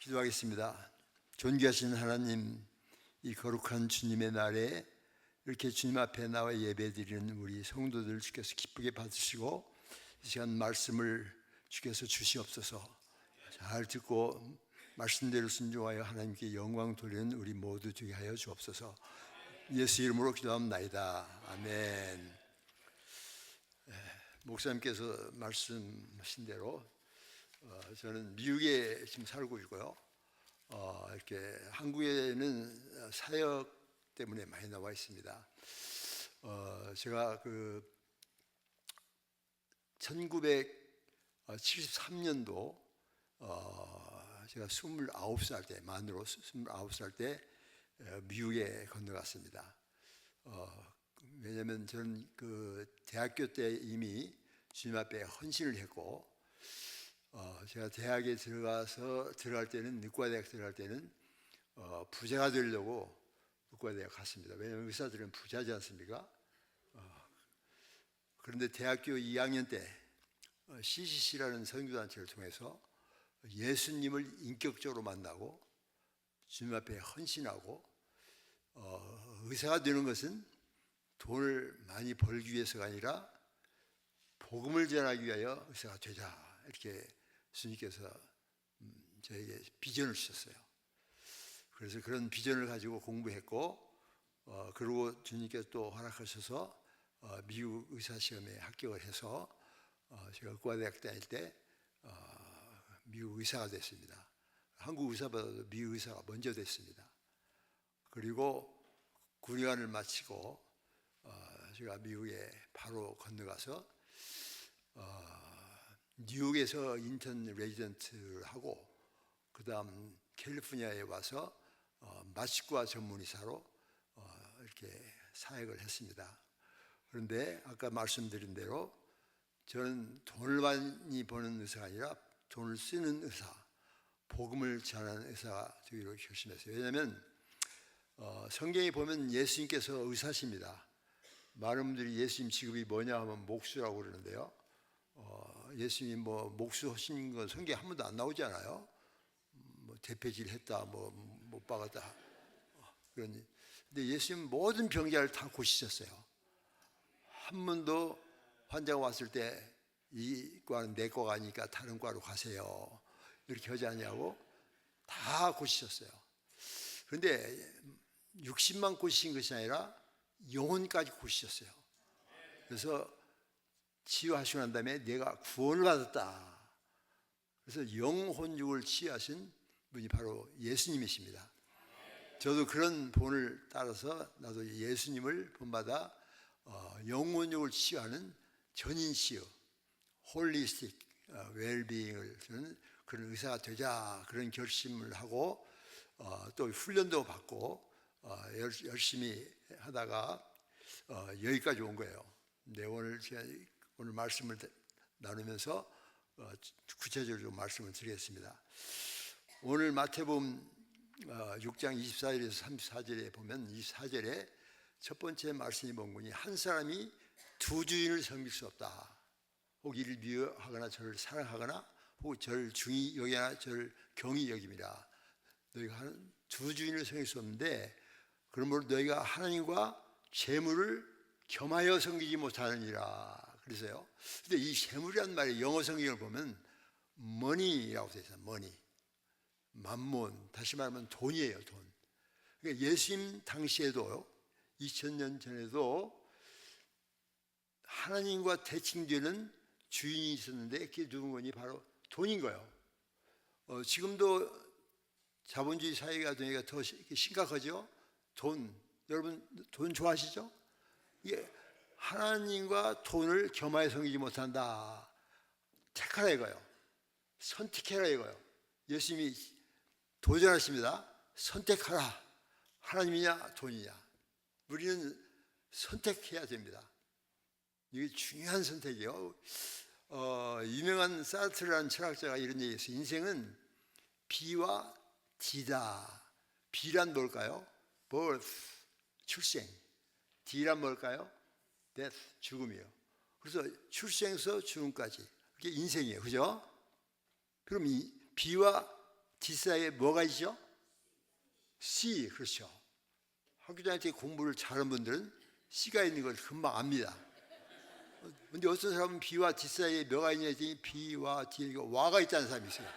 기도하겠습니다. 존귀하신 하나님, 이 거룩한 주님의 날에 이렇게 주님 앞에 나와 예배드리는 우리 성도들 주께서 기쁘게 받으시고 이 시간 말씀을 주께서 주시옵소서. 잘 듣고 말씀대로 순종하여 하나님께 영광 돌리는 우리 모두 되게 하여 주옵소서. 예수 이름으로 기도합나이다. 아멘. 목사님께서 말씀하신 대로 저는 미국에 지금 살고 있고요. 이렇게 한국에는 사역 때문에 많이 나와 있습니다. 제가 1973년도 제가 29살 때, 만으로 29살 때 미국에 건너갔습니다. 왜냐하면 저는 대학교 때 이미 주님 앞에 헌신을 했고, 제가 대학에 들어갈 때는, 의과대학 들어갈 때는 부자가 되려고 의과대학 갔습니다. 왜냐하면 의사들은 부자지 않습니까? 그런데 대학교 2학년 때 CCC라는 선교단체를 통해서 예수님을 인격적으로 만나고 주님 앞에 헌신하고, 의사가 되는 것은 돈을 많이 벌기 위해서가 아니라 복음을 전하기 위하여 의사가 되자, 이렇게 주님께서 저에게 비전을 주셨어요. 그래서 그런 비전을 가지고 공부했고, 그리고 주님께서 또 허락하셔서 미국 의사시험에 합격을 해서 제가 의과대학 다닐 때 미국 의사가 됐습니다. 한국 의사보다도 미국 의사가 먼저 됐습니다. 그리고 군의관을 마치고 제가 미국에 바로 건너가서 뉴욕에서 인턴 레지던트를 하고, 그 다음 캘리포니아에 와서 마취과 전문의사로 이렇게 사역을 했습니다. 그런데 아까 말씀드린 대로 저는 돈을 많이 버는 의사가 아니라 돈을 쓰는 의사, 복음을 전하는 의사가 되기로 결심했어요. 왜냐하면 성경에 보면 예수님께서 의사십니다. 많은 분들이 예수님 직업이 뭐냐 하면 목수라고 그러는데요. 예수님 목수 하신 건 성경에 한 번도 안 나오지 않아요? 대패질 했다, 못 박았다. 그러니. 근데 예수님 모든 병자를 다 고치셨어요. 한 번도 환자가 왔을 때 이 과는 내 과가 아니니까 다른 과로 가세요, 이렇게 하지 않냐고 다 고치셨어요. 그런데 60만 고치신 것이 아니라 영혼까지 고치셨어요. 그래서 치유하시고 난 다음에 내가 구원을 받았다. 그래서 영혼육을 치유하신 분이 바로 예수님이십니다. 저도 그런 본을 따라서 나도 예수님을 본받아 영혼육을 치유하는 전인치유, 홀리스틱 웰비잉을 주는 그런 의사가 되자, 그런 결심을 하고 또 훈련도 받고 열심히 하다가 여기까지 온 거예요. 근데 오늘 말씀을 나누면서 구체적으로 좀 말씀을 드리겠습니다. 오늘 마태복음 6장 24절에서 34절에 보면, 24절에 첫 번째 말씀이 뭔가니, 한 사람이 두 주인을 섬길 수 없다. 혹 이를 미워하거나 저를 사랑하거나 혹 저를 중히 여기나 저를 경히 여김이라. 너희가 두 주인을 섬길 수 없는데, 그러므로 너희가 하나님과 재물을 겸하여 섬기지 못하느니라. 그래서요. 근데 이 재물이란 말이 영어 성경을 보면 money라고 되어 있어요. money, 만몬, 다시 말하면 돈이에요, 돈. 그러니까 예수님 당시에도 2000년 전에도 하나님과 대칭되는 주인이 있었는데, 그게 누군가니 바로 돈인 거예요. 지금도 자본주의 사회가 되니까 더 심각하죠. 돈, 여러분 돈 좋아하시죠? 이게 하나님과 돈을 겸하여 섬기지 못한다. 택하라 이거예요. 선택해라 이거예요. 예수님이 도전하십니다. 선택하라. 하나님이냐 돈이냐. 우리는 선택해야 됩니다. 이게 중요한 선택이에요. 유명한 사르트르라는 철학자가 이런 얘기했어요. 인생은 B와 D다. B란 뭘까요? birth, 출생. D란 뭘까요? death, 죽음이에요. 그래서 출생에서 죽음까지, 그게 인생이에요. 그죠? 그럼 이 B와 지사에 뭐가 있죠? C. 그렇죠. 학교 다닐 때 공부를 잘하는 분들은 C가 있는 걸 금방 압니다. 근데 어떤 사람은 B와 D 사이에 뭐가 있냐 했더니 B와 D, 와가 있다는 사람이 있어요.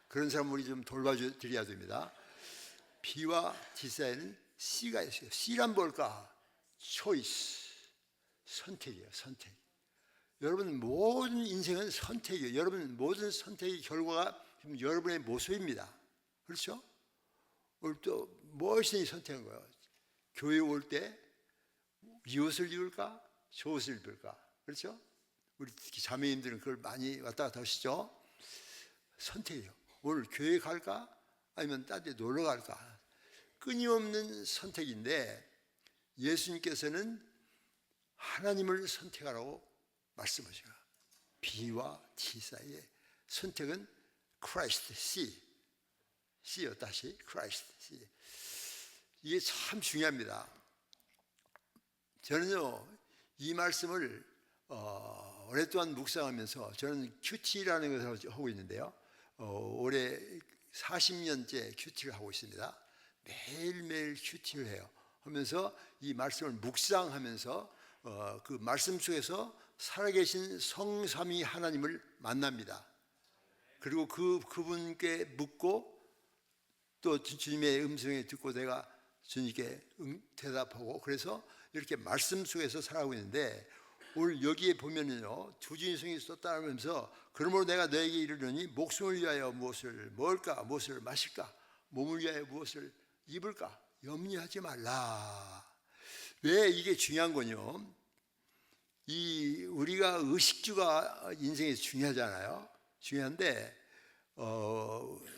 그런 사람 우리 좀 돌봐드려야 됩니다. B와 D 사이에는 C가 있어요. C란 뭘까? 초이스, 선택이에요. 선택. 여러분 모든 인생은 선택이에요. 여러분 모든 선택의 결과가 지금 여러분의 모습입니다. 그렇죠? 오늘 또 무엇이 선택한 거예요? 교회 올 때 이 옷을 입을까? 저 옷을 입을까? 그렇죠? 우리 특히 자매님들은 그걸 많이 왔다 갔다 하시죠? 선택이에요. 오늘 교회 갈까? 아니면 딴 데 놀러 갈까? 끊임없는 선택인데 예수님께서는 하나님을 선택하라고 말씀하셔요. B와 T 사이의 선택은 Christ, C요. 다시 Christ, C. 이게 참 중요합니다. 저는요 이 말씀을 오랫동안 묵상하면서 저는 큐티라는 것을 하고 있는데요. 올해 40년째 큐티를 하고 있습니다. 매일매일 큐티를 해요. 하면서 이 말씀을 묵상하면서 그 말씀 속에서 살아계신 성삼위 하나님을 만납니다. 그리고 그분께 묻고 또 주님의 음성을 듣고 내가 주님께 대답하고 그래서 이렇게 말씀 속에서 살아가고 있는데 오늘 여기에 보면은요 두 주인성이 썼다면서 그러므로 내가 너에게 이르노니 목숨을 위하여 무엇을 먹을까 무엇을 마실까 몸을 위하여 무엇을 입을까 염려하지 말라. 왜 이게 중요한 거냐? 우리가 의식주가 인생에서 중요하잖아요. 중요한데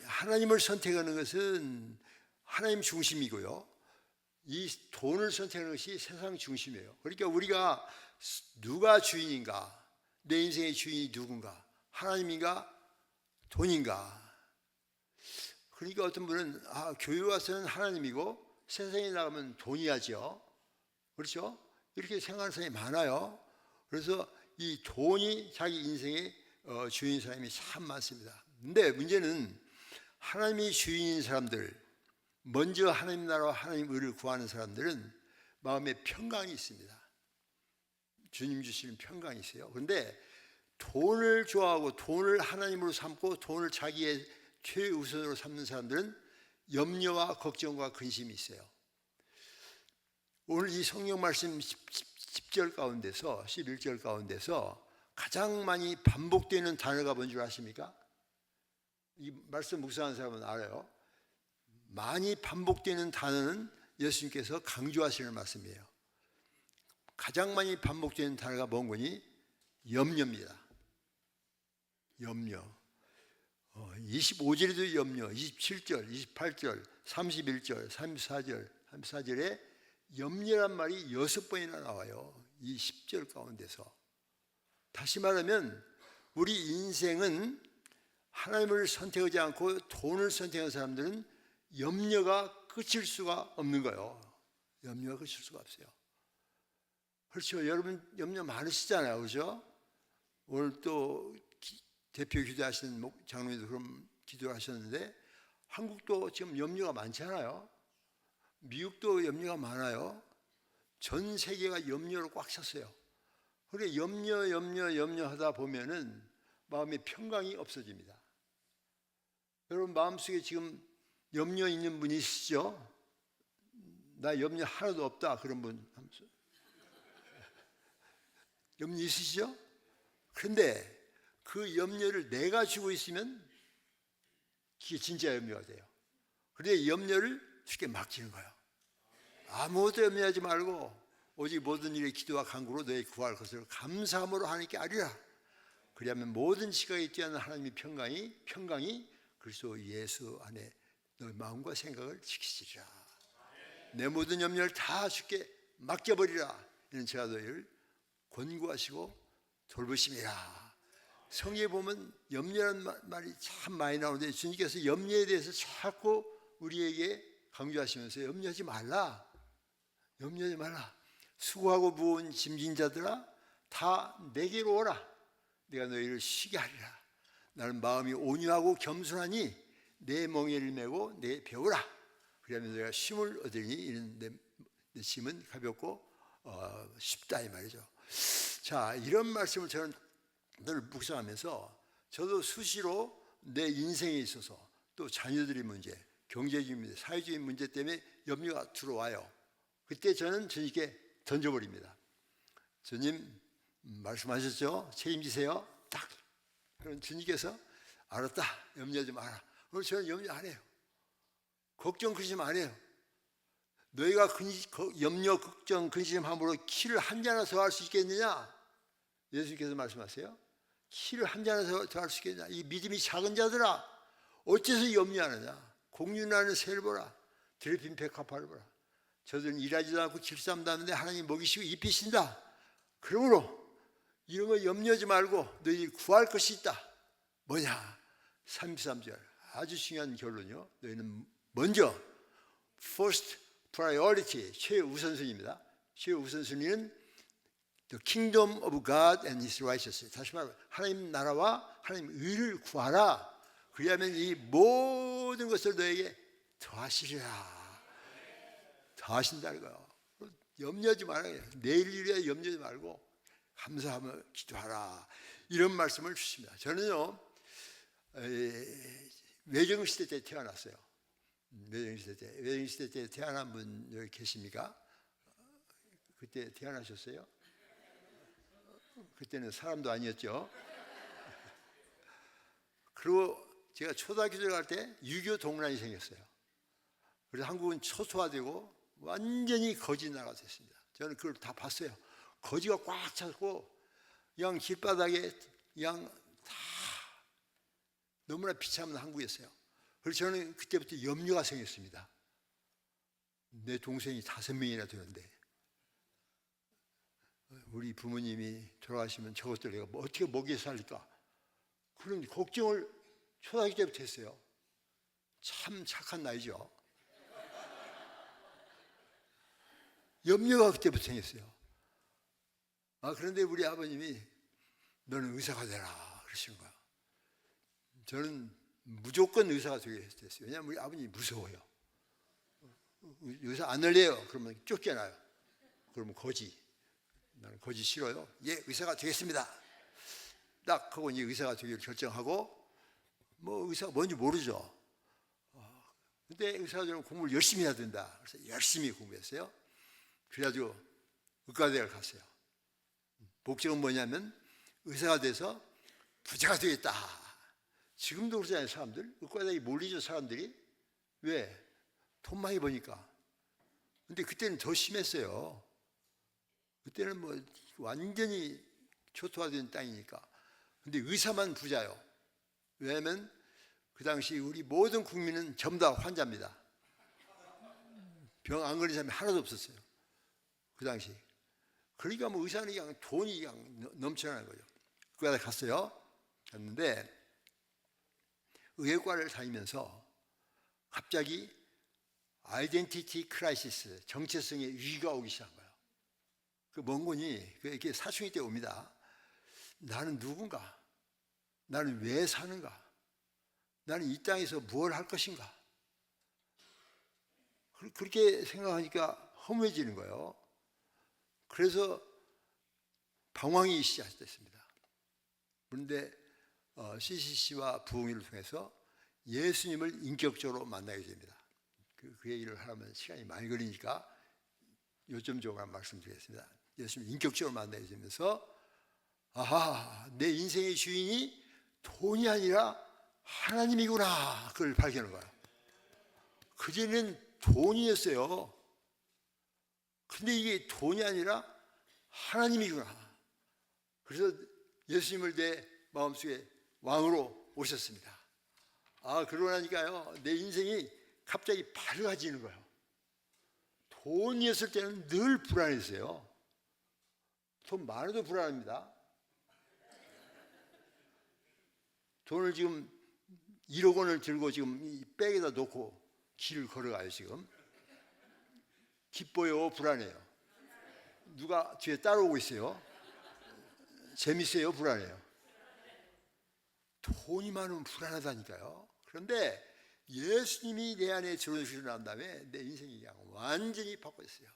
하나님을 선택하는 것은 하나님 중심이고요. 이 돈을 선택하는 것이 세상 중심이에요. 그러니까 우리가 누가 주인인가? 내 인생의 주인이 누군가? 하나님인가? 돈인가? 그러니까 어떤 분은 교회 와서는 하나님이고 세상에 나가면 돈이야죠. 그렇죠? 이렇게 생각하는 사람이 많아요. 그래서 이 돈이 자기 인생의 주인인 사람이 참 많습니다. 근데 문제는 하나님이 주인인 사람들, 먼저 하나님 나라와 하나님 의를 구하는 사람들은 마음에 평강이 있습니다. 주님 주시는 평강이 있어요. 그런데 돈을 좋아하고 돈을 하나님으로 삼고 돈을 자기의 최우선으로 삼는 사람들은 염려와 걱정과 근심이 있어요. 오늘 이 성경 말씀 10절 가운데서 11절 가운데서 가장 많이 반복되는 단어가 뭔 줄 아십니까? 이 말씀 묵상하는 사람은 알아요. 많이 반복되는 단어는 예수님께서 강조하시는 말씀이에요. 가장 많이 반복되는 단어가 뭔 거니? 염려입니다. 염려. 25절에도 염려, 27절, 28절, 31절, 34절에 염려란 말이 6번이나 나와요. 이 10절 가운데서. 다시 말하면 우리 인생은 하나님을 선택하지 않고 돈을 선택한 사람들은 염려가 끝일 수가 없는 거예요. 염려가 끝일 수가 없어요. 그렇죠. 여러분 염려 많으시잖아요. 그렇죠? 오늘 또 대표 기도하시는 장로님도 그런 기도를 하셨는데 한국도 지금 염려가 많잖아요. 미국도 염려가 많아요. 전 세계가 염려로 꽉 찼어요. 그래 염려하다 보면은 마음의 평강이 없어집니다. 여러분 마음속에 지금 염려 있는 분이 있으시죠? 나 염려 하나도 없다 그런 분 염려 있으시죠? 그런데 그 염려를 내가 주고 있으면 그게 진짜 염려가 돼요. 그런데 염려를 쉽게 맡기는 거예요. 아무것도 염려하지 말고 오직 모든 일에 기도와 간구로 너희 구할 것을 감사함으로 하나님께 아뢰라. 그리하면 모든 시각에 뛰어난 하나님의 평강이 그리스도 예수 안에 너희 마음과 생각을 지키시리라. 내 모든 염려를 다 주께 맡겨버리라. 이는 제가 너희를 권고하시고 돌보심이라. 성경에 보면 염려라는 말이 참 많이 나오는데 주님께서 염려에 대해서 자꾸 우리에게 강조하시면서 염려하지 말라. 수고하고 무거운 짐진 자들아 다 내게로 오라. 내가 너희를 쉬게 하리라. 나는 마음이 온유하고 겸손하니 내 멍에를 메고 내 배우라. 그러면 내가 쉼을 얻으니 이는 내 짐은 가볍고 쉽다 이 말이죠. 자, 이런 말씀을 저는 늘 묵상하면서 저도 수시로 내 인생에 있어서 또 자녀들의 문제, 경제적인 문제, 사회적인 문제 때문에 염려가 들어와요. 그때 저는 주님께 던져버립니다. 주님 말씀하셨죠? 책임지세요. 딱. 그럼 주님께서 알았다. 염려하지 마라. 그럼 저는 염려 안 해요. 걱정 근심 안 해요. 너희가 염려 걱정 근심함으로 키를 한 잔이나 더 할 수 있겠느냐? 예수님께서 말씀하세요. 키를 한 잔이나 더 할 수 있겠느냐? 이 믿음이 작은 자들아 어째서 염려하느냐? 공륜하는 새를 보라. 드레핀 백합화를 보라. 저들은 일하지도 않고 길쌈도 않는데 하나님 먹이시고 입히신다. 그러므로 이런 거 염려하지 말고 너희 구할 것이 있다. 뭐냐? 33절 아주 중요한 결론이요. 너희는 먼저 first priority 최우선순위입니다. 최우선순위는 the kingdom of God and His righteousness. 다시 말하면 하나님 나라와 하나님 의를 구하라. 그리하면 이 모든 것을 너에게 더하시리라. 더하신다는 거예요. 염려하지 말아요. 내일 일에 염려하지 말고 감사하며 기도하라. 이런 말씀을 주십니다. 저는요 외정시대 때 태어났어요. 외정시대 때 태어난 분 여기 계십니까? 그때 태어나셨어요? 그때는 사람도 아니었죠. 그리고 제가 초등학교 들어갈 때 유교 동란이 생겼어요. 그래서 한국은 초토화되고 완전히 거지 나라가 됐습니다. 저는 그걸 다 봤어요. 거지가 꽉 찼고 그냥 길바닥에 그냥 다 너무나 비참한 한국이었어요. 그래서 저는 그때부터 염려가 생겼습니다. 내 동생이 5명이나 되는데 우리 부모님이 돌아가시면 저것들 내가 어떻게 먹여 살릴까? 그런 걱정을 초등학교 때부터 했어요. 참 착한 나이죠. 염려가 그때부터 생겼어요. 그런데 우리 아버님이 너는 의사가 되라 그러시는 거야. 저는 무조건 의사가 되게 됐어요. 왜냐하면 우리 아버님이 무서워요. 의사 안 할래요. 그러면 쫓겨나요. 그러면 거지. 나는 거지 싫어요. 예, 의사가 되겠습니다. 딱 하고 이제 의사가 되기를 결정하고 뭐 의사가 뭔지 모르죠. 근데 의사가 되면 공부를 열심히 해야 된다. 그래서 열심히 공부했어요. 그래가지고 의과대학을 갔어요. 목적은 뭐냐면 의사가 돼서 부자가 되겠다. 지금도 그러잖아요, 사람들. 의과대학에 몰리죠, 사람들이. 왜? 돈 많이 버니까. 근데 그때는 더 심했어요. 그때는 뭐 완전히 초토화된 땅이니까. 근데 의사만 부자요. 왜냐하면 그 당시 우리 모든 국민은 전부 다 환자입니다. 병 안 걸린 사람이 하나도 없었어요. 그 당시. 그러니까 뭐 의사는 그냥 돈이 그냥 넘쳐나는 거죠. 그거다 갔어요. 갔는데 의학과를 다니면서 갑자기 아이덴티티 크라이시스, 정체성의 위기가 오기 시작한 거예요. 그 뭔 거니? 이렇게 사춘기 때 옵니다. 나는 누군가? 나는 왜 사는가? 나는 이 땅에서 무엇을 할 것인가? 그렇게 생각하니까 허무해지는 거예요. 그래서 방황이 시작됐습니다. 그런데 CCC와 부흥회를 통해서 예수님을 인격적으로 만나게 됩니다. 그 얘기를 하면 시간이 많이 걸리니까 요점적으로 말씀드리겠습니다. 예수님을 인격적으로 만나게 되면서 아하, 내 인생의 주인이 돈이 아니라 하나님이구나. 그걸 발견한 거예요. 그전에는 돈이었어요. 근데 이게 돈이 아니라 하나님이구나. 그래서 예수님을 내 마음속에 왕으로 오셨습니다. 그러고 나니까요, 내 인생이 갑자기 밝아지는 거예요. 돈이었을 때는 늘 불안했어요. 돈 많아도 불안합니다. 돈을 지금 1억 원을 들고 지금 이 백에다 놓고 길을 걸어가요, 지금. 기뻐요, 불안해요? 누가 뒤에 따라오고 있어요? 재밌어요, 불안해요? 돈이 많으면 불안하다니까요. 그런데 예수님이 내 안에 들어오시고 난 다음에 내 인생이 그냥 완전히 바뀌었어요.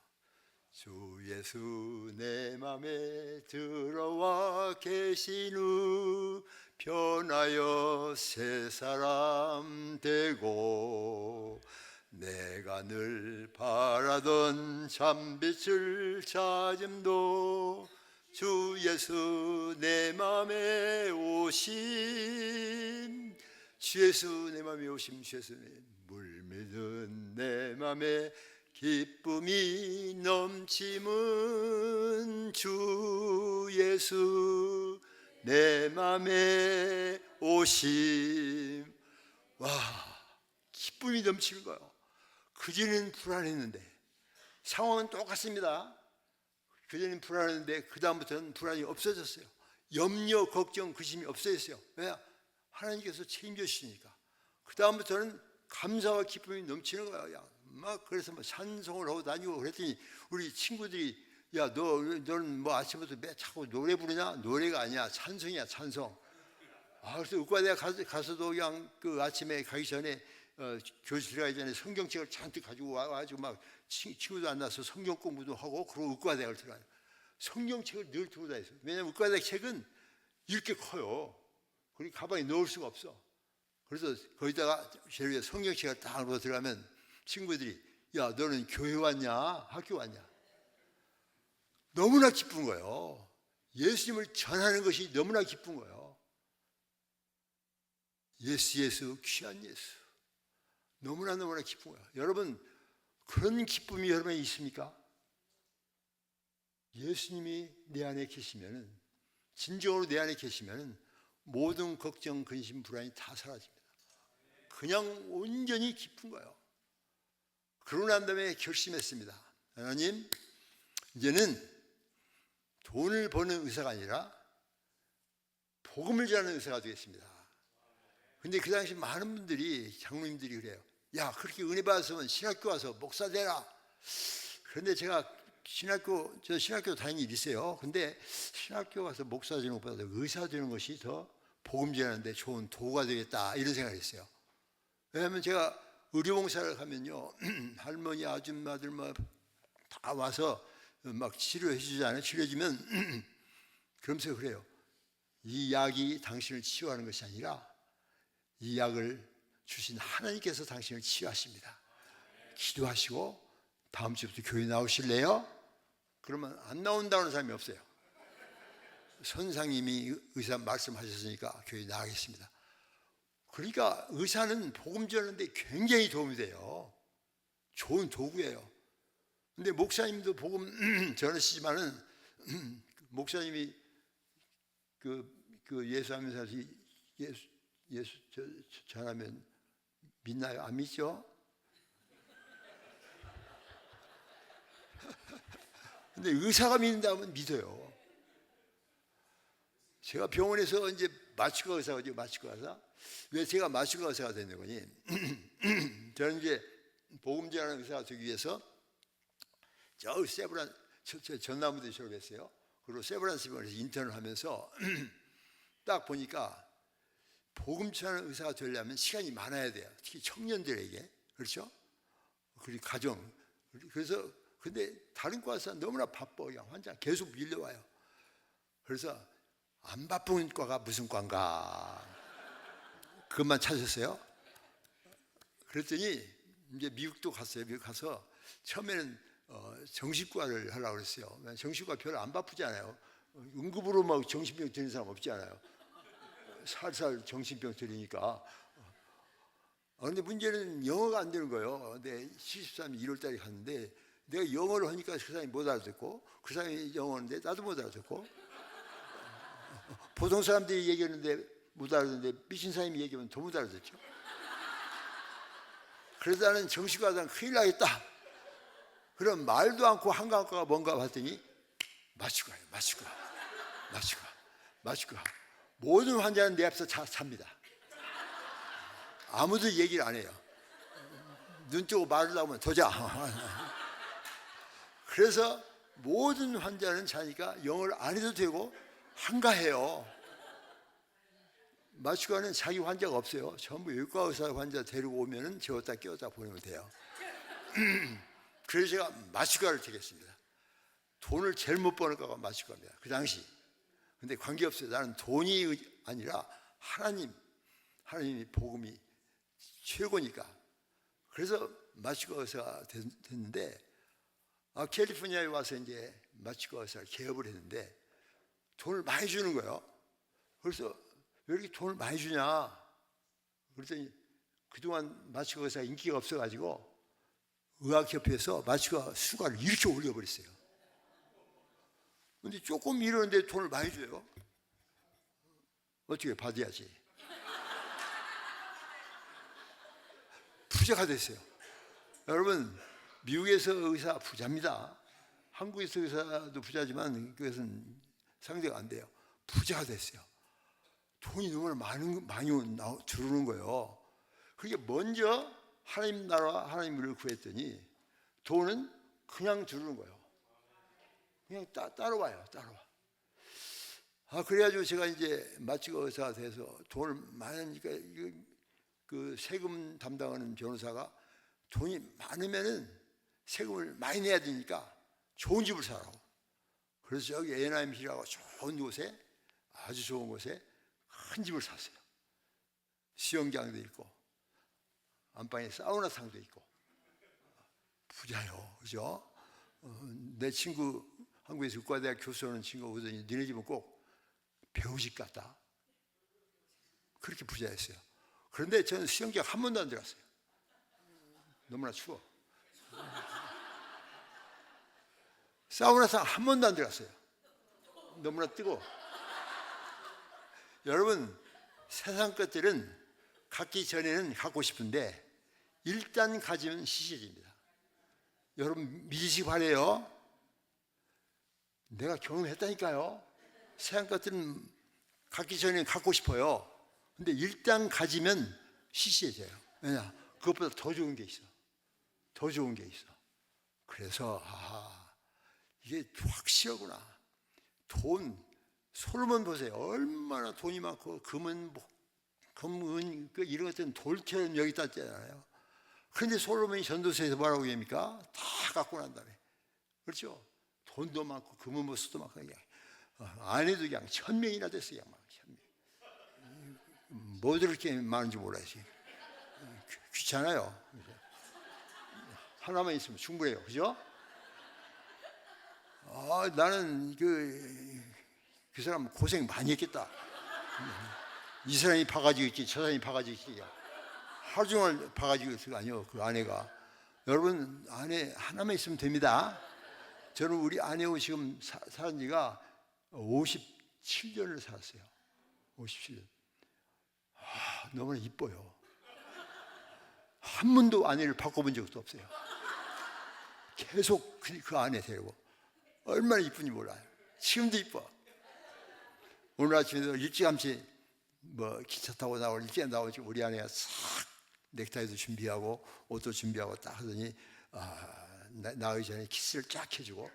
주 예수 내 맘에 들어와 계신 후 변하여 새 사람 되고 내가 늘 바라던 참빛을 찾음도 주 예수 내 맘에 오심 주 예수 내 맘에 오심 주 예수 물밀은 내 맘에 기쁨이 넘침은 주 예수 내 맘에 오심. 와, 기쁨이 넘치는 거예요. 그전에는 불안했는데 상황은 똑같습니다. 그전에는 불안했는데 그 다음부터는 불안이 없어졌어요. 염려, 걱정, 근심이 없어졌어요. 왜? 하나님께서 책임져 주시니까. 그 다음부터는 감사와 기쁨이 넘치는 거예요. 막 그래서 뭐 찬송을 하고 다니고 그랬더니 우리 친구들이 야, 너는 뭐 아침부터 매 자꾸 노래 부르냐? 노래가 아니야, 찬송이야, 찬송. 그래서 의과대학 가서도 그냥 그 아침에 가기 전에 교실 들어가기 전에 성경책을 잔뜩 가지고 와가지고 막 친구도 안 나서 성경 공부도 하고 그러고 의과대학을 들어가요. 성경책을 늘 들고 다녔어요. 왜냐하면 의과대학 책은 이렇게 커요. 그리고 가방에 넣을 수가 없어. 그래서 거기다가 제일 위에 성경책을 딱 넣어 들어가면 친구들이 야, 너는 교회 왔냐? 학교 왔냐? 너무나 기쁜 거예요. 예수님을 전하는 것이 너무나 기쁜 거예요. 예수 귀한 예수. 너무나 기쁜 거예요. 여러분, 그런 기쁨이 여러분에 있습니까? 예수님이 내 안에 계시면은, 진정으로 내 안에 계시면은 모든 걱정, 근심, 불안이 다 사라집니다. 그냥 온전히 기쁜 거예요. 그러고 난 다음에 결심했습니다. 하나님, 이제는 돈을 버는 의사가 아니라 복음을 전하는 의사가 되겠습니다. 근데 그 당시 많은 분들이, 장로님들이 그래요. 야, 그렇게 은혜 받았으면 신학교 와서 목사 되라. 그런데 제가 신학교 다닌 일이 있어요. 근데 신학교 가서 목사 되는 것보다 의사 되는 것이 더 복음 전하는데 좋은 도구가 되겠다, 이런 생각을 했어요. 왜냐하면 제가 의료봉사를 하면요, 할머니, 아줌마들 다 와서 막 치료해 주잖아요. 치료해 주면 그러면서 그래요. 이 약이 당신을 치유하는 것이 아니라 이 약을 주신 하나님께서 당신을 치유하십니다. 기도하시고 다음 주부터 교회 나오실래요? 그러면 안 나온다는 사람이 없어요. 선생님이 의사 말씀하셨으니까 교회 나가겠습니다. 그러니까 의사는 복음 전하는데 굉장히 도움이 돼요. 좋은 도구예요. 근데 목사님도 복음 전하시지만은 목사님이 그 예수하면서 예수 전하면 믿나요? 안 믿죠? 근데 의사가 믿는다면 믿어요. 제가 병원에서 이제 마취과 의사가 마취과 의사. 왜 제가 마취과 의사가 되는 거니? 저는 이제 복음 전하는 의사가 되기 위해서 저 세브란 전남부대 졸업했어요. 그리고 세브란스병원에서 인턴을 하면서 딱 보니까 복음 전하는 의사가 되려면 시간이 많아야 돼요. 특히 청년들에게. 그렇죠? 그리고 가정. 그래서 근데 다른 과에서 너무나 바빠. 그냥 환자 계속 밀려와요. 그래서 안 바쁜 과가 무슨 과인가? 그것만 찾았어요. 그랬더니 이제 미국도 갔어요. 미국 가서 처음에는 정신과를 하려고 그랬어요. 정신과 별로 안 바쁘잖아요. 응급으로 막 정신병 들리는 사람 없지 않아요. 살살 정신병 들리니까. 그런데 문제는 영어가 안 되는 거예요. 근데 73년 1월 달에 갔는데 내가 영어를 하니까 그 사람이 못 알아듣고, 그 사람이 영어인데 나도 못 알아듣고, 보통 사람들이 얘기하는데 못 알아듣는데 미친 사람이 얘기하면 더 못 알아듣죠. 그래서 나는 정신과 가서 큰일 나겠다. 그럼 말도 않고 한강과가 뭔가 봤더니 마취과예요. 마취과. 모든 환자는 내 앞에서 삽니다. 아무도 얘기를 안 해요. 눈 뜨고 말을 하면 더 자. 그래서 모든 환자는 자니까 영어를 안 해도 되고 한가해요. 마취과는 자기 환자가 없어요. 전부 외과 의사 환자 데리고 오면은 재웠다 끼웠다 보내면 돼요. 그래서 제가 마취과를 택했습니다. 돈을 제일 못 버는 과가 마취과입니다. 그 당시. 근데 관계없어요. 나는 돈이 아니라 하나님이 복음이 최고니까. 그래서 마취과 의사가 됐는데, 캘리포니아에 와서 이제 마취과 의사를 개업을 했는데 돈을 많이 주는 거예요. 그래서 왜 이렇게 돈을 많이 주냐? 그랬더니 그동안 마취과 의사가 인기가 없어가지고 의학협회에서 마취과 수가를 이렇게 올려버렸어요. 근데 조금 이러는데 돈을 많이 줘요. 어떻게 받아야지. 부자가 됐어요. 여러분, 미국에서 의사 부자입니다. 한국에서 의사도 부자지만 그것은 상대가 안 돼요. 부자가 됐어요. 돈이 너무나 많이 들어오는 거예요. 그게 먼저 하나님 나라와 하나님을 구했더니 돈은 그냥 들어오는 거예요. 그냥 따라와요. 그래가지고 제가 이제 마취과 의사가 돼서 돈을 많이 하니까 그 세금 담당하는 변호사가 돈이 많으면은 세금을 많이 내야 되니까 좋은 집을 사라고. 그래서 저기 에나임힐이라고 좋은 곳에, 아주 좋은 곳에 큰 집을 샀어요. 수영장도 있고 안방에 사우나상도 있고. 부자요, 그죠? 내 친구 한국에서 의과대학 교수하는 친구가 오더니 니네 집은 꼭 배우집 같다. 그렇게 부자였어요. 그런데 저는 수영장 한 번도 안 들어갔어요. 너무나 추워. 사우나상 한 번도 안 들어갔어요. 너무나 뜨거워. 여러분, 세상 것들은 갖기 전에는 갖고 싶은데 일단 가지면 시시해집니다. 여러분 믿으시기 바래요. 내가 경험했다니까요. 세상 것들은 갖기 전에 갖고 싶어요. 근데 일단 가지면 시시해져요. 왜냐? 그것보다 더 좋은 게 있어. 더 좋은 게 있어. 그래서 이게 확실하구나. 돈, 솔로몬 보세요. 얼마나 돈이 많고 금은 이런 것들은 돌처럼 여기 있다잖아요. 그런데 솔로몬이 전도서에서 뭐라고 얘기합니까? 다 갖고 난 다음에, 그렇죠? 돈도 많고 금은 보수도 많고 아내도 그냥 1000명이나 됐어요. 그냥 막 1000명. 뭐들 이렇게 많은지 몰라야지. 귀찮아요. 하나만 있으면 충분해요. 그죠? 나는 그 사람 고생 많이 했겠다. 이 사람이 봐가지고 있지, 저 사람이 봐가지고 있지. 하루 종일 봐가지고 있을 거 아니에요, 그 아내가. 여러분, 아내 하나만 있으면 됩니다. 저는 우리 아내하고 지금 산 지가 57년을 살았어요. 57년. 너무나 이뻐요. 한 번도 아내를 바꿔본 적도 없어요. 계속 그 아내 데리고. 얼마나 이쁜지 몰라요. 지금도 이뻐. 오늘 아침에도 일찌감치 기차 타고 나올 일찍 나오지 우리 아내가 싹 넥타이도 준비하고 옷도 준비하고 딱 하더니 나가기 전에 키스를 쫙 해주고.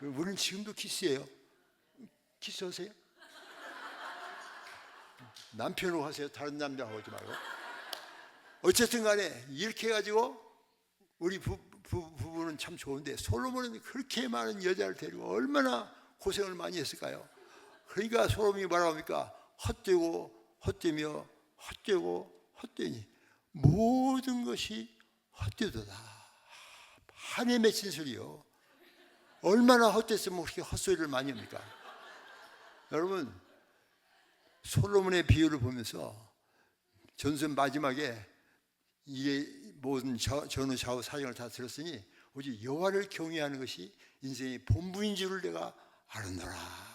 우리는 지금도 키스해요. 키스하세요? 남편으로 하세요. 다른 남자하고 하지 말고. 어쨌든 간에 이렇게 해가지고 우리 부부는 참 좋은데 솔로몬은 그렇게 많은 여자를 데리고 얼마나 고생을 많이 했을까요? 그러니까 솔로몬이 뭐라고 합니까? 헛되며 헛되고 헛되니 모든 것이 헛되도다. 한해 맺힌 소리요. 얼마나 헛됐으면 그렇게 헛소리를 많이 합니까? 여러분, 솔로몬의 비유를 보면서 전선 마지막에 이게 모든 전후 좌우 사정을 다 들었으니 오직 여호와를 경외하는 것이 인생의 본부인 줄을 내가 알았노라.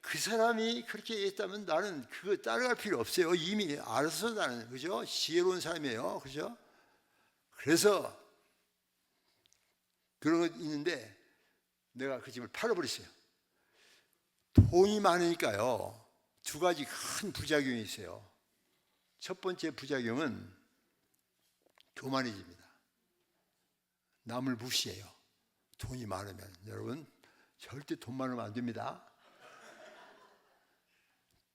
그 사람이 그렇게 얘기했다면 나는 그거 따라갈 필요 없어요. 이미 알아서 나는, 그죠? 지혜로운 사람이에요. 그죠? 그래서 그런 거 있는데 내가 그 집을 팔아버렸어요. 돈이 많으니까요. 두 가지 큰 부작용이 있어요. 첫 번째 부작용은 교만해집니다. 남을 무시해요. 돈이 많으면. 여러분, 절대 돈 많으면 안 됩니다.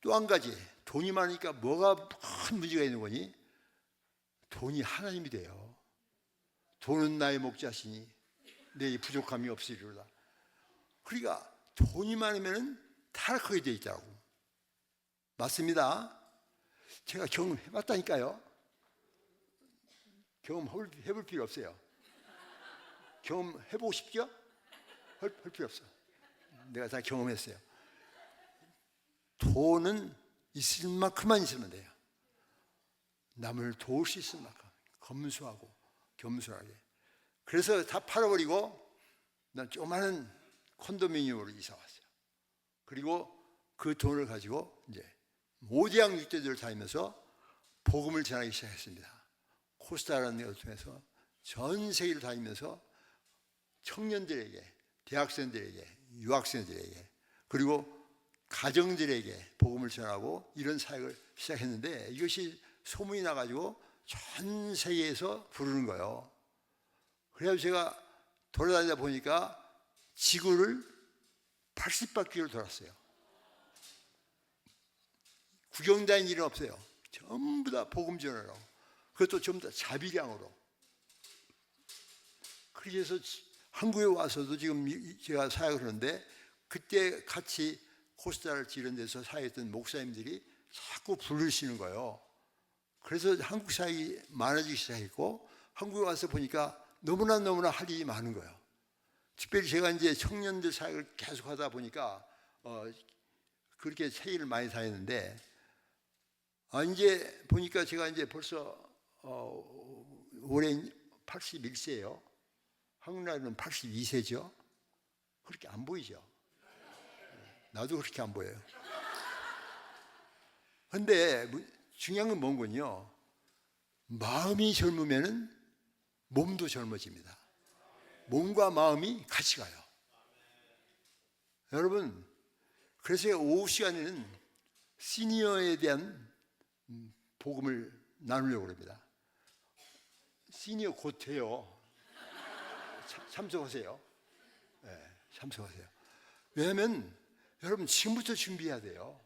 또 한 가지, 돈이 많으니까 뭐가 큰 문제가 있는 거니? 돈이 하나님이 돼요. 돈은 나의 목자시니 내 부족함이 없으리로다. 그러니까 돈이 많으면 타락하게 돼 있다고. 맞습니다. 제가 경험해봤다니까요. 경험해볼 필요 없어요. 경험해보고 싶죠? 할 필요 없어. 내가 다 경험했어요. 돈은 있을 만큼만 있으면 돼요. 남을 도울 수 있을 만큼 검소하고 겸손하게. 그래서 다 팔아버리고 난 조그마한 콘도미니엄으로 이사 왔어요. 그리고 그 돈을 가지고 이제 모대양 육대들을 다니면서 복음을 전하기 시작했습니다. 코스타라는 데를 통해서 전 세계를 다니면서 청년들에게, 대학생들에게, 유학생들에게, 그리고 가정들에게 복음을 전하고 이런 사역을 시작했는데, 이것이 소문이 나가지고 전 세계에서 부르는 거예요. 그래서 제가 돌아다니다 보니까 지구를 80바퀴를 돌았어요. 구경 다닌 일은 없어요. 전부 다 복음 전하라고. 그것도 전부 다 자비량으로. 그래서 한국에 와서도 지금 제가 사역을 하는데, 그때 같이 코스타를 이런 데서 사역했던 목사님들이 자꾸 부르시는 거예요. 그래서 한국 사역이 많아지기 시작했고, 한국에 와서 보니까 너무나 할 일이 많은 거예요. 특별히 제가 이제 청년들 사역을 계속 하다 보니까 그렇게 세계를 많이 다녔는데, 이제 보니까 제가 이제 벌써 올해 81세예요. 한국 나이는 82세죠. 그렇게 안 보이죠. 나도 그렇게 안 보여요. 근데 중요한 건 뭔군요. 마음이 젊으면은 몸도 젊어집니다. 몸과 마음이 같이 가요. 여러분, 그래서 오후 시간에는 시니어에 대한 복음을 나누려고 합니다. 시니어 곧 돼요. 참석하세요. 네, 참석하세요. 왜냐하면 여러분 지금부터 준비해야 돼요.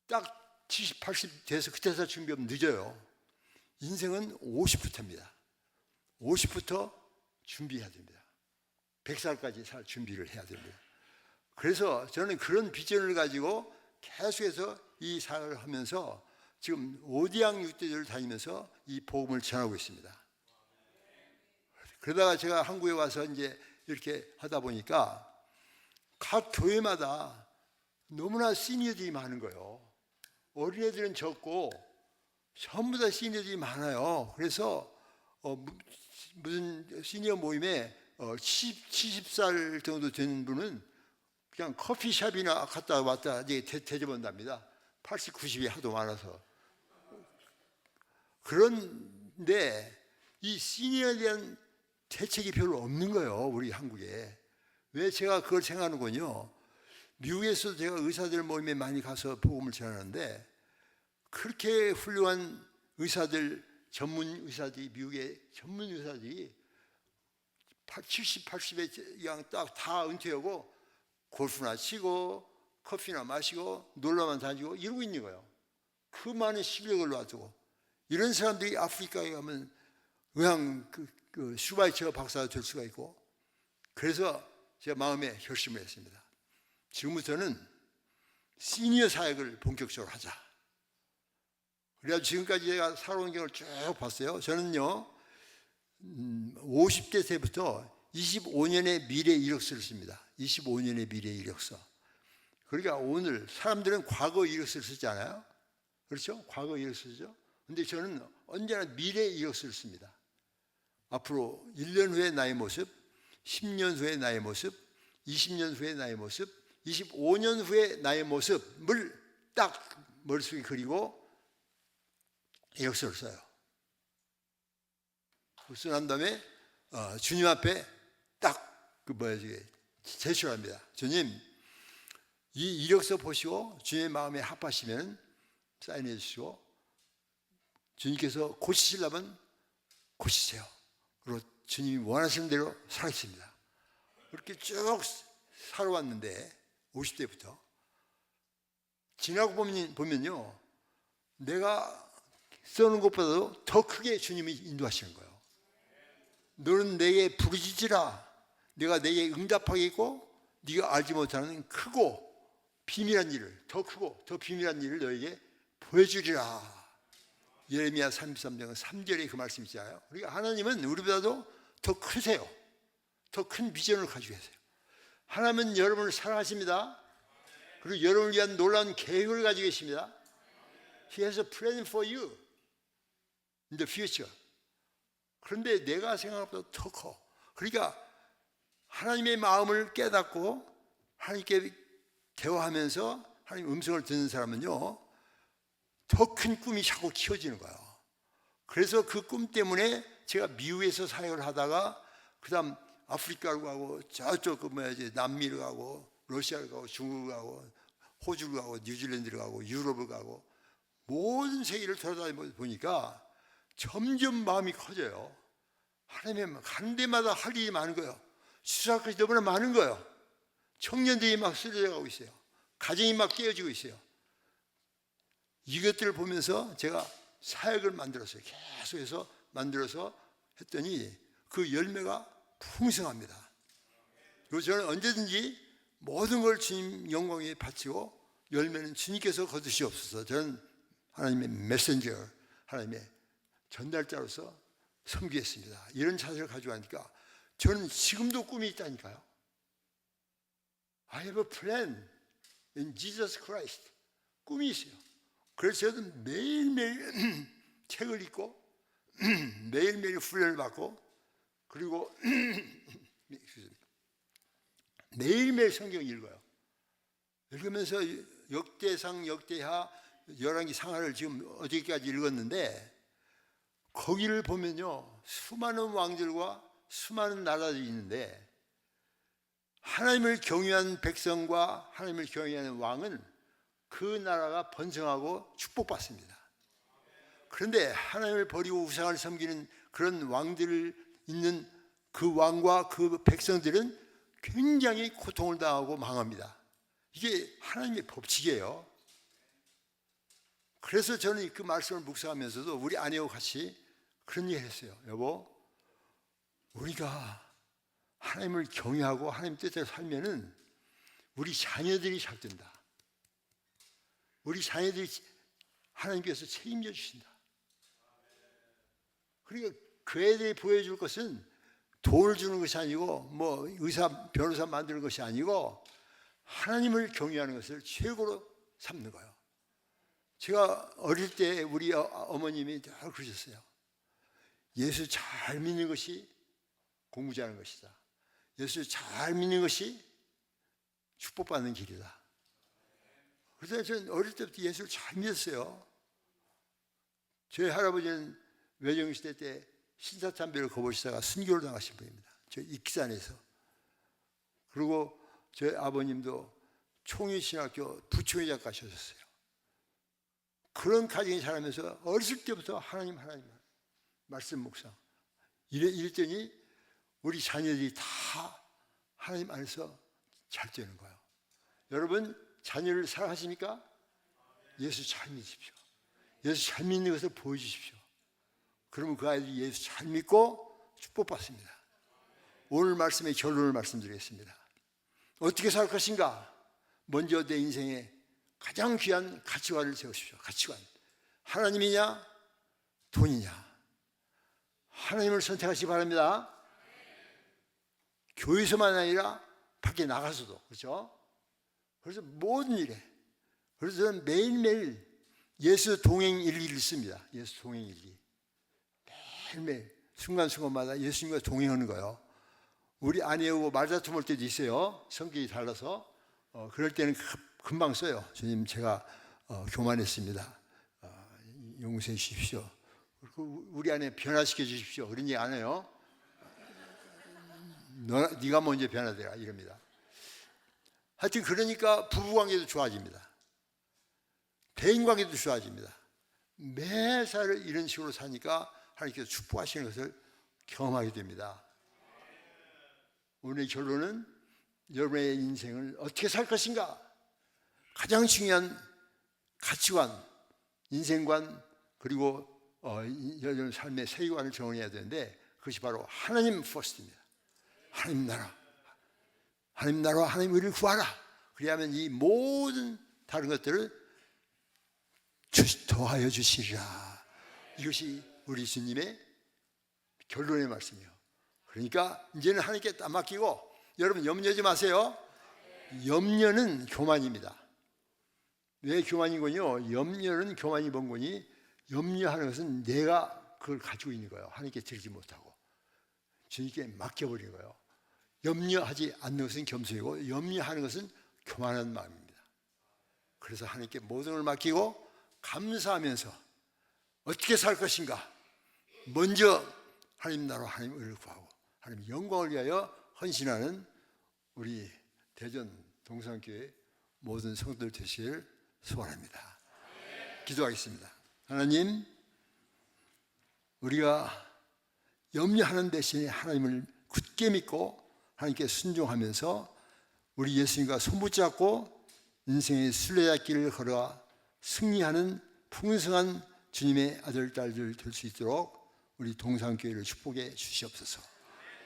딱 70, 80 돼서 그때서 준비하면 늦어요. 인생은 50부터입니다. 50부터 준비해야 됩니다. 100살까지 살 준비를 해야 됩니다. 그래서 저는 그런 비전을 가지고 계속해서 이 사역을 하면서 지금 오디양 육대들을 다니면서 이 복음을 전하고 있습니다. 그러다가 제가 한국에 와서 이제 이렇게 하다 보니까 각 교회마다 너무나 시니어들이 많은 거예요. 어린애들은 적고 전부 다 시니어들이 많아요. 그래서 무슨 시니어 모임에 70살 정도 되는 분은 그냥 커피숍이나 갔다 왔다 대접한답니다. 80, 90이 하도 많아서. 그런데 이 시니어에 대한 대책이 별로 없는 거예요, 우리 한국에. 왜 제가 그걸 생각하는군요. 미국에서도 제가 의사들 모임에 많이 가서 복음을 전하는데, 그렇게 훌륭한 의사들, 전문 의사들이, 미국의 전문 의사들이 70, 80에 그냥 딱 다 은퇴하고 골프나 치고 커피나 마시고 놀러만 다니고 이러고 있는 거예요. 그 많은 실력을 놔두고. 이런 사람들이 아프리카에 가면 그냥 그 슈바이처 박사가 될 수가 있고. 그래서 제가 마음에 결심을 했습니다. 지금부터는 시니어 사역을 본격적으로 하자. 그래서 지금까지 제가 살아온 경험을 쭉 봤어요. 저는요 50대 때부터 25년의 미래 이력서를 씁니다. 25년의 미래 이력서. 그러니까 오늘 사람들은 과거 이력서를 쓰잖아요. 그렇죠? 과거 이력서죠. 근데 저는 언제나 미래 이력서를 씁니다. 앞으로 1년 후의 나의 모습, 10년 후의 나의 모습, 20년 후의 나의 모습, 25년 후의 나의 모습을 딱 머릿속에 그리고 이력서를 써요. 쓴 다음에 주님 앞에 딱 제출합니다. 주님, 이 이력서 보시고 주님의 마음에 합하시면 사인해 주시고, 주님께서 고치시려면 고치세요. 그리고 주님이 원하시는 대로 살겠습니다. 그렇게 쭉 살아왔는데 50대부터 지나고 보면요, 내가 써는 것보다도 더 크게 주님이 인도하시는 거예요. 너는 내게 부르짖으라. 내가 내게 응답하겠고 네가 알지 못하는 크고 비밀한 일을, 더 크고 더 비밀한 일을 너에게 보여주리라. 예레미야 33장 3절에 그 말씀이 있잖아요. 그러니까 하나님은 우리보다도 더 크세요. 더 큰 비전을 가지고 계세요. 하나님은 여러분을 사랑하십니다. 그리고 여러분을 위한 놀라운 계획을 가지고 계십니다. He has a plan for you in the future. 그런데 내가 생각보다 더 커. 그러니까 하나님의 마음을 깨닫고 하나님께 대화하면서 하나님 음성을 듣는 사람은요, 더 큰 꿈이 자꾸 키워지는 거예요. 그래서 그 꿈 때문에 제가 미국에서 사역을 하다가 그 다음 아프리카로 가고 저쪽 남미로 가고 러시아로 가고 중국으로 가고 호주로 가고 뉴질랜드로 가고 유럽으로 가고 모든 세계를 돌아다니다 보니까 점점 마음이 커져요. 하나님의 가는 데마다 할 일이 많은 거예요. 수사할 것이 너무나 많은 거예요. 청년들이 막 쓰러져 가고 있어요. 가정이 막 깨어지고 있어요. 이것들을 보면서 제가 사역을 만들었어요. 계속해서 만들어서 했더니 그 열매가 풍성합니다. 그리고 저는 언제든지 모든 걸 주님 영광에 바치고 열매는 주님께서 거두시옵소서. 저는 하나님의 메신저, 하나님의 전달자로서 섬기겠습니다. 이런 자세를 가지고 하니까 저는 지금도 꿈이 있다니까요. I have a plan in Jesus Christ. 꿈이 있어요. 그래서 저도 매일매일 책을 읽고 매일매일 훈련을 받고 그리고 매일매일 성경 읽어요. 읽으면서 역대상, 역대하, 열왕기 상하를 지금 어저께까지 읽었는데 거기를 보면요, 수많은 왕들과 수많은 나라들이 있는데 하나님을 경외한 백성과 하나님을 경외하는 왕은 그 나라가 번성하고 축복받습니다. 그런데 하나님을 버리고 우상을 섬기는 그런 왕들 있는 그 왕과 그 백성들은 굉장히 고통을 당하고 망합니다. 이게 하나님의 법칙이에요. 그래서 저는 그 말씀을 묵상하면서도 우리 아내와 같이 그런 얘기를 했어요. 여보, 우리가 하나님을 경외하고 하나님 뜻대로 살면은 우리 자녀들이 잘 된다. 우리 자녀들이 하나님께서 책임져 주신다. 그러니까 그 애들이 보여줄 것은 돈을 주는 것이 아니고 뭐 의사, 변호사 만드는 것이 아니고 하나님을 경외하는 것을 최고로 삼는 거예요. 제가 어릴 때 우리 어머님이 잘 그러셨어요. 예수 잘 믿는 것이 공부 잘하는 것이다. 예수 잘 믿는 것이 축복받는 길이다. 그래서 저는 어릴 때부터 예수를 잘 믿었어요. 저희 할아버지는 외정시대 때 신사참배를 거부시다가 순교를 당하신 분입니다. 저 익산에서. 그리고 저희 아버님도 총회신학교 부총회장 가셨어요. 그런 가정에 자라면서 어렸을 때부터 하나님 말씀 묵상 이랬더니 우리 자녀들이 다 하나님 안에서 잘 되는 거예요. 여러분 자녀를 사랑하십니까? 예수 잘 믿으십시오. 예수 잘 믿는 것을 보여주십시오. 그러면 그 아이들이 예수 잘 믿고 축복받습니다. 오늘 말씀의 결론을 말씀드리겠습니다. 어떻게 살 것인가? 먼저 내 인생에 가장 귀한 가치관을 세우십시오. 가치관. 하나님이냐 돈이냐. 하나님을 선택하시기 바랍니다. 교회에서만 아니라 밖에 나가서도. 그렇죠? 그래서 모든 일에. 그래서 저는 매일매일 예수 동행 일기를 씁니다. 예수 동행 일기. 매일매일 순간순간마다 예수님과 동행하는 거예요. 우리 아내하고 말다툼할 때도 있어요. 성격이 달라서. 그럴 때는 금방 써요. 주님 제가 교만했습니다. 용서해 주십시오. 우리 아내 변화시켜 주십시오. 그런 얘기 안 해요. 네가 먼저 변화되라 이럽니다. 하여튼 그러니까 부부관계도 좋아집니다. 대인관계도 좋아집니다. 매사를 이런 식으로 사니까 하나님께서 축복하시는 것을 경험하게 됩니다. 오늘의 결론은 여러분의 인생을 어떻게 살 것인가? 가장 중요한 가치관, 인생관, 그리고 여러분 삶의 세계관을 정해야 되는데 그것이 바로 하나님 퍼스트입니다. 하나님 나라, 하나님 나라와 하나님 의를 구하라. 그리하면 이 모든 다른 것들을 더하여 주시리라. 이것이 우리 주님의 결론의 말씀이에요. 그러니까 이제는 하나님께 딱 맡기고, 여러분 염려하지 마세요. 염려는 교만입니다. 왜 교만이군요? 염려는 교만이 번거니, 염려하는 것은 내가 그걸 가지고 있는 거예요. 하나님께 드리지 못하고 주님께 맡겨버리는 거예요. 염려하지 않는 것은 겸손이고, 염려하는 것은 교만한 마음입니다. 그래서 하나님께 모든 걸 맡기고 감사하면서 어떻게 살 것인가, 먼저 하나님 나라 하나님 의를 구하고 하나님 영광을 위하여 헌신하는 우리 대전 동산교회 모든 성도들 되시길 소원합니다. 기도하겠습니다. 하나님, 우리가 염려하는 대신에 하나님을 굳게 믿고 하나님께 순종하면서 우리 예수님과 손붙잡고 인생의 순례자길을 걸어 승리하는 풍성한 주님의 아들, 딸들 될 수 있도록 우리 동산교회를 축복해 주시옵소서.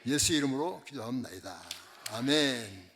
예수 이름으로 기도합니다. 아멘.